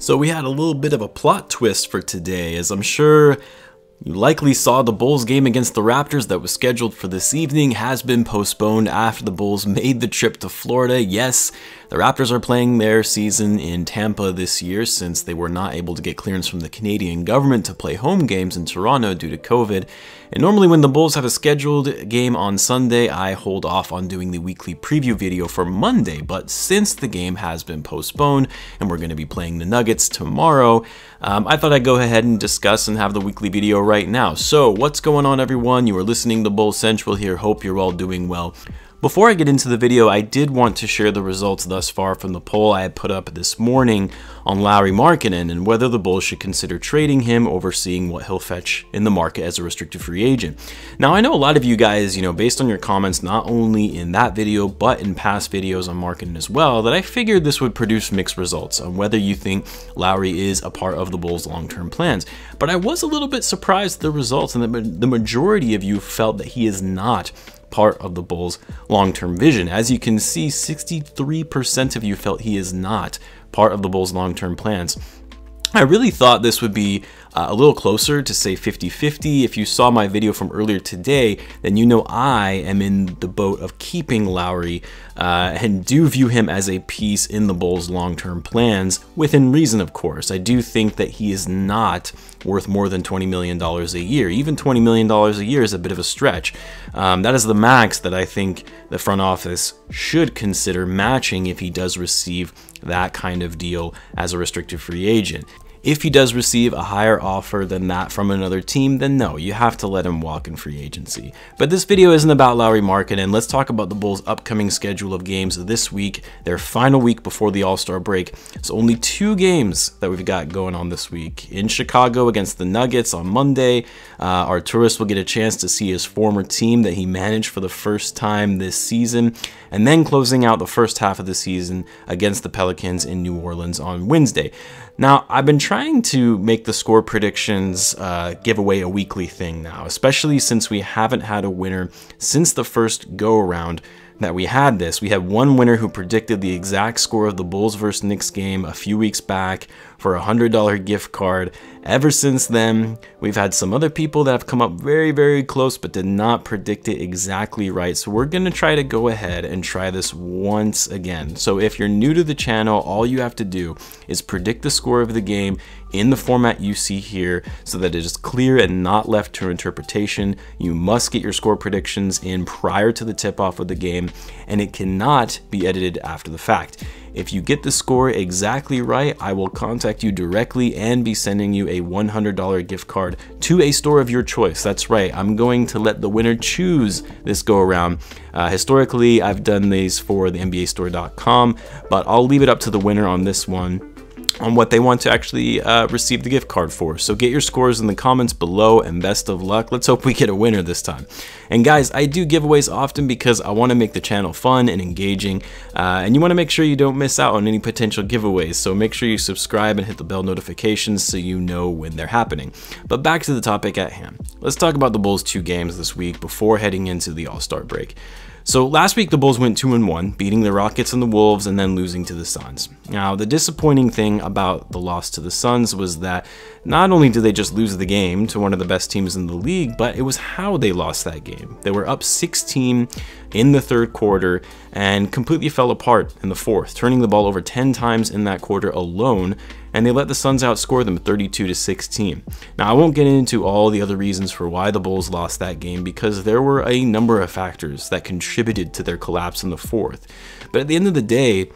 So we had a little bit of a plot twist for today, as I'm sure you likely saw the Bulls game against the Raptors that was scheduled for this evening has been postponed after the Bulls made the trip to Florida. Yes, the Raptors are playing their season in Tampa this year since they were not able to get clearance from the Canadian government to play home games in Toronto due to COVID. And normally when the Bulls have a scheduled game on Sunday, I hold off on doing the weekly preview video for Monday. But since the game has been postponed and we're going to be playing the Nuggets tomorrow, I thought I'd go ahead and discuss and have the weekly video right now. So what's going on, everyone? You are listening to Bulls Central here. Hope you're all doing well. Before I get into the video, I did want to share the results thus far from the poll I had put up this morning on Lauri Markkanen and whether the Bulls should consider trading him over seeing what he'll fetch in the market as a restricted free agent. Now, I know a lot of you guys, based on your comments, not only in that video, but in past videos on Markkanen as well, that I figured this would produce mixed results on whether you think Lauri is a part of the Bulls' long-term plans. But I was a little bit surprised at the results, and the majority of you felt that he is not part of the Bulls' long-term vision. As you can see, 63% of you felt he is not part of the Bulls' long-term plans. I really thought this would be a little closer to say 50-50. If you saw my video from earlier today, then you know I am in the boat of keeping Lauri and do view him as a piece in the Bulls' long-term plans, within reason, of course. I do think that he is not worth more than $20 million a year. Even $20 million a year is a bit of a stretch. That is the max that I think the front office should consider matching if he does receive that kind of deal as a restricted free agent. If he does receive a higher offer than that from another team, then no, you have to let him walk in free agency. But this video isn't about Lauri Markkanen. Let's talk about the Bulls' upcoming schedule of games this week, their final week before the All-Star break. It's only 2 games that we've got going on this week. In Chicago against the Nuggets on Monday, our tourist will get a chance to see his former team that he managed for the first time this season, and then closing out the first half of the season against the Pelicans in New Orleans on Wednesday. Now, I've been trying to make the score predictions giveaway a weekly thing now, especially since we haven't had a winner since the first go-around that we had this. We had one winner who predicted the exact score of the Bulls vs. Knicks game a few weeks back for a $100 gift card. Ever since then, we've had some other people that have come up very, very close but did not predict it exactly right. So we're going to try to go ahead and try this once again. So if you're new to the channel, all you have to do is predict the score of the game in the format you see here so that it is clear and not left to interpretation. You must get your score predictions in prior to the tip-off of the game, and it cannot be edited after the fact. If you get the score exactly right, I will contact you directly and be sending you a $100 gift card to a store of your choice. That's right, I'm going to let the winner choose this go around. Historically, I've done these for the NBAstore.com, but I'll leave it up to the winner on this one on what they want to actually receive the gift card for. So get your scores in the comments below and best of luck. Let's hope we get a winner this time. And guys, I do giveaways often because I want to make the channel fun and engaging, and you want to make sure you don't miss out on any potential giveaways. So make sure you subscribe and hit the bell notifications so you know when they're happening. But back to the topic at hand. Let's talk about the Bulls' 2 games this week before heading into the All-Star break. So last week the Bulls went 2-1, beating the Rockets and the Wolves and then losing to the Suns. Now, the disappointing thing about the loss to the Suns was that not only did they just lose the game to one of the best teams in the league, but it was how they lost that game. They were up 16 in the third quarter and completely fell apart in the fourth, turning the ball over 10 times in that quarter alone, and they let the Suns outscore them 32-16. Now, I won't get into all the other reasons for why the Bulls lost that game because there were a number of factors that contributed to their collapse in the fourth. But at the end of the day,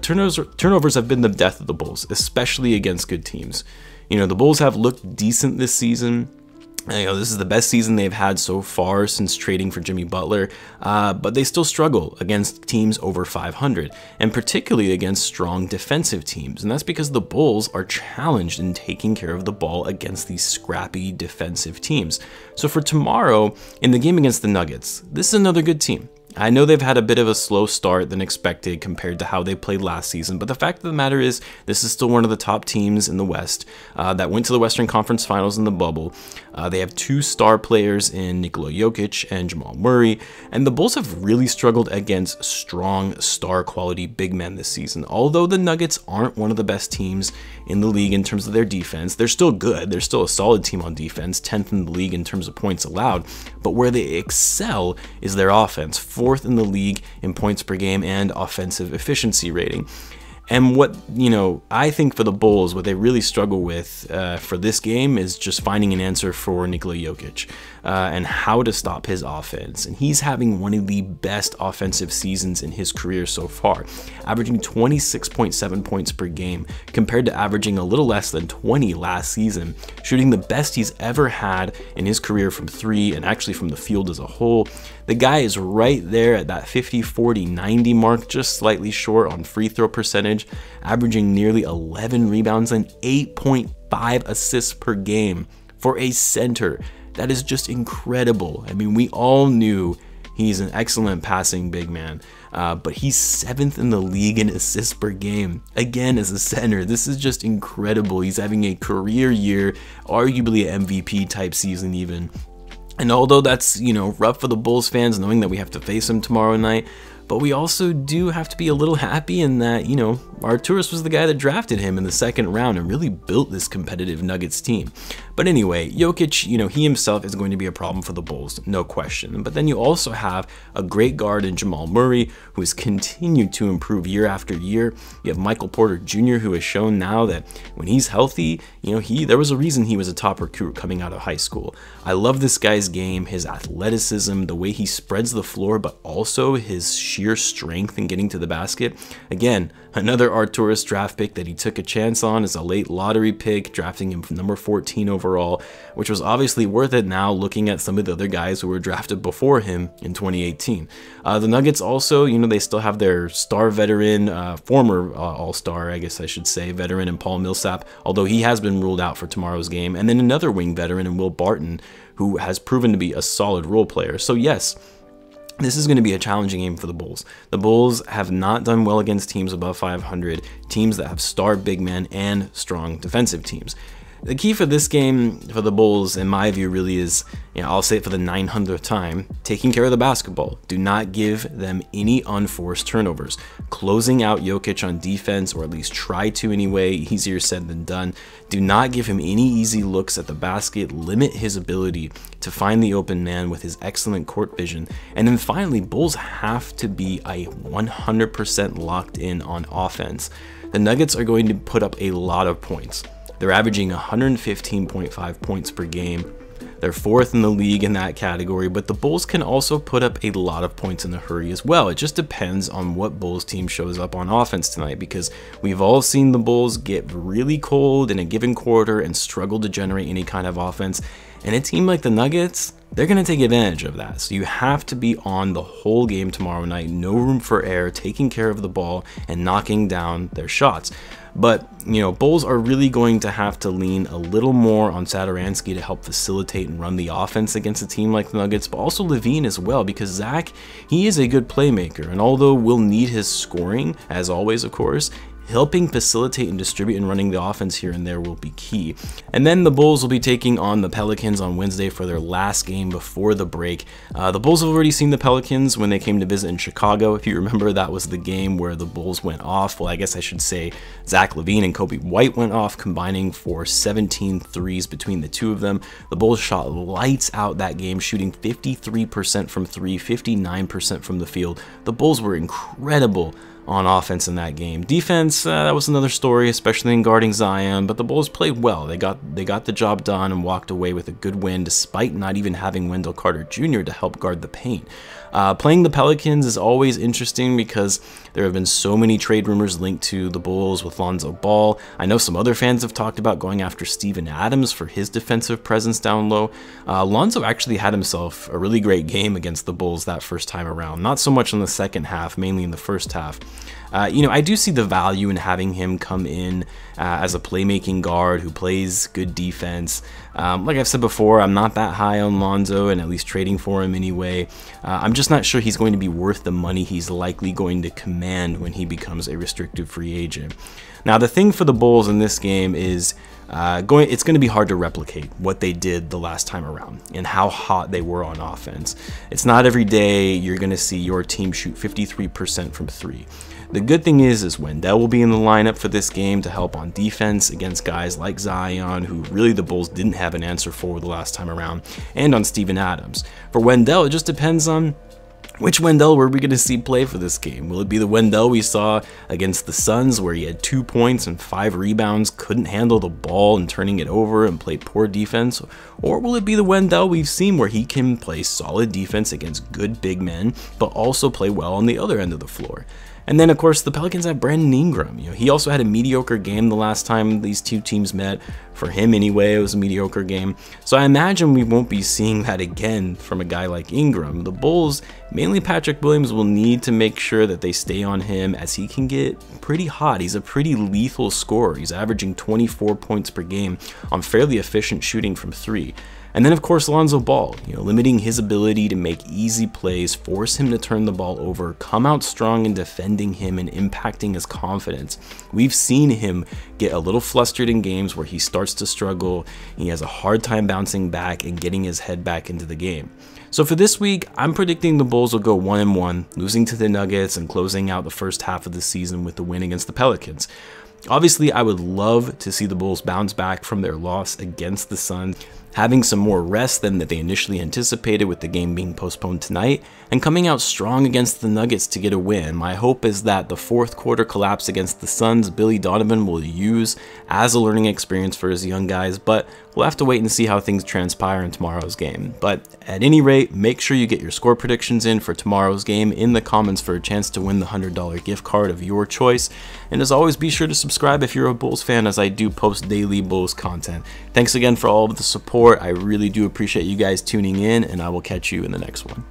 turnovers have been the death of the Bulls, especially against good teams. The Bulls have looked decent this season. This is the best season they've had so far since trading for Jimmy Butler, but they still struggle against teams over 500, and particularly against strong defensive teams. And that's because the Bulls are challenged in taking care of the ball against these scrappy defensive teams. So for tomorrow, in the game against the Nuggets, this is another good team. I know they've had a bit of a slow start than expected compared to how they played last season, but the fact of the matter is this is still one of the top teams in the West that went to the Western Conference Finals in the bubble. They have 2 star players in Nikola Jokic and Jamal Murray, and the Bulls have really struggled against strong star quality big men this season. Although the Nuggets aren't one of the best teams in the league in terms of their defense, they're still good. They're still a solid team on defense, 10th in the league in terms of points allowed, but where they excel is their offense, 4th in the league in points per game and offensive efficiency rating. And what, I think for the Bulls, what they really struggle with for this game is just finding an answer for Nikola Jokic and how to stop his offense. And he's having one of the best offensive seasons in his career so far, averaging 26.7 points per game compared to averaging a little less than 20 last season, shooting the best he's ever had in his career from 3 and actually from the field as a whole. The guy is right there at that 50, 40, 90 mark, just slightly short on free throw percentage, averaging nearly 11 rebounds and 8.5 assists per game for a center. That is just incredible. I mean, we all knew he's an excellent passing big man, but he's 7th in the league in assists per game. Again, as a center, this is just incredible. He's having a career year, arguably an MVP type season even. And although that's, rough for the Bulls fans knowing that we have to face him tomorrow night, but we also do have to be a little happy in that, Arturas was the guy that drafted him in the 2nd round and really built this competitive Nuggets team. But anyway, Jokic, he himself is going to be a problem for the Bulls, no question. But then you also have a great guard in Jamal Murray, who has continued to improve year after year. You have Michael Porter Jr., who has shown now that when he's healthy, there was a reason he was a top recruit coming out of high school. I love this guy's game, his athleticism, the way he spreads the floor, but also his sheer strength in getting to the basket. Again, another Arturas draft pick that he took a chance on as a late lottery pick, drafting him from number 14 overall, which was obviously worth it now looking at some of the other guys who were drafted before him in 2018. The Nuggets also, they still have their star veteran, former all-star, I guess I should say, veteran in Paul Millsap, although he has been ruled out for tomorrow's game, and then another wing veteran in Will Barton, who has proven to be a solid role player. So yes, this is going to be a challenging game for the Bulls. The Bulls have not done well against teams above 500, teams that have star big men and strong defensive teams. The key for this game for the Bulls, in my view, really is, I'll say it for the 900th time, taking care of the basketball. Do not give them any unforced turnovers. Closing out Jokic on defense, or at least try to anyway, easier said than done. Do not give him any easy looks at the basket. Limit his ability to find the open man with his excellent court vision. And then finally, Bulls have to be a 100% locked in on offense. The Nuggets are going to put up a lot of points. They're averaging 115.5 points per game. They're 4th in the league in that category, but the Bulls can also put up a lot of points in a hurry as well. It just depends on what Bulls team shows up on offense tonight, because we've all seen the Bulls get really cold in a given quarter and struggle to generate any kind of offense. And a team like the Nuggets, they're going to take advantage of that. So you have to be on the whole game tomorrow night, no room for error, taking care of the ball and knocking down their shots. But, Bulls are really going to have to lean a little more on Satoransky to help facilitate and run the offense against a team like the Nuggets, but also Lavine as well, because Zach, he is a good playmaker. And although we'll need his scoring, as always, of course, helping facilitate and distribute and running the offense here and there will be key. And then the Bulls will be taking on the Pelicans on Wednesday for their last game before the break. The Bulls have already seen the Pelicans when they came to visit in Chicago. If you remember, that was the game where the Bulls went off. Well, I guess I should say Zach Lavine and Coby White went off, combining for 17 threes between the two of them. The Bulls shot lights out that game, shooting 53% from 3, 59% from the field. The Bulls were incredible on offense in that game. Defense, that was another story, especially in guarding Zion, but the Bulls played well. They got the job done and walked away with a good win despite not even having Wendell Carter Jr. to help guard the paint. Playing the Pelicans is always interesting because there have been so many trade rumors linked to the Bulls with Lonzo Ball. I know some other fans have talked about going after Steven Adams for his defensive presence down low. Lonzo actually had himself a really great game against the Bulls that first time around. Not so much in the second half, mainly in the first half. I do see the value in having him come in as a playmaking guard who plays good defense. Like I've said before, I'm not that high on Lonzo, and at least trading for him anyway. I'm just not sure he's going to be worth the money he's likely going to command when he becomes a restricted free agent. Now, the thing for the Bulls in this game is it's going to be hard to replicate what they did the last time around and how hot they were on offense. It's not every day you're going to see your team shoot 53% from three. The good thing is Wendell will be in the lineup for this game to help on defense against guys like Zion, who really the Bulls didn't have an answer for the last time around, and on Steven Adams. For Wendell, it just depends on which Wendell were we going to see play for this game. Will it be the Wendell we saw against the Suns, where he had 2 points and 5 rebounds, couldn't handle the ball and turning it over and played poor defense? Or will it be the Wendell we've seen, where he can play solid defense against good big men, but also play well on the other end of the floor? And then, of course, the Pelicans have Brandon Ingram. He also had a mediocre game the last time these two teams met. For him, anyway, it was a mediocre game. So I imagine we won't be seeing that again from a guy like Ingram. The Bulls, mainly Patrick Williams, will need to make sure that they stay on him, as he can get pretty hot. He's a pretty lethal scorer. He's averaging 24 points per game on fairly efficient shooting from three. And then, of course, Lonzo Ball, limiting his ability to make easy plays, force him to turn the ball over, come out strong in defending him and impacting his confidence. We've seen him get a little flustered in games where he starts to struggle. He has a hard time bouncing back and getting his head back into the game. So for this week, I'm predicting the Bulls will go 1-1, losing to the Nuggets and closing out the first half of the season with the win against the Pelicans. Obviously, I would love to see the Bulls bounce back from their loss against the Suns, having some more rest than that they initially anticipated with the game being postponed tonight, and coming out strong against the Nuggets to get a win. My hope is that the fourth quarter collapse against the Suns, Billy Donovan will use as a learning experience for his young guys, but we'll have to wait and see how things transpire in tomorrow's game. But at any rate, make sure you get your score predictions in for tomorrow's game in the comments for a chance to win the $100 gift card of your choice. And as always, be sure to subscribe if you're a Bulls fan, as I do post daily Bulls content. Thanks again for all of the support. I really do appreciate you guys tuning in, and I will catch you in the next one.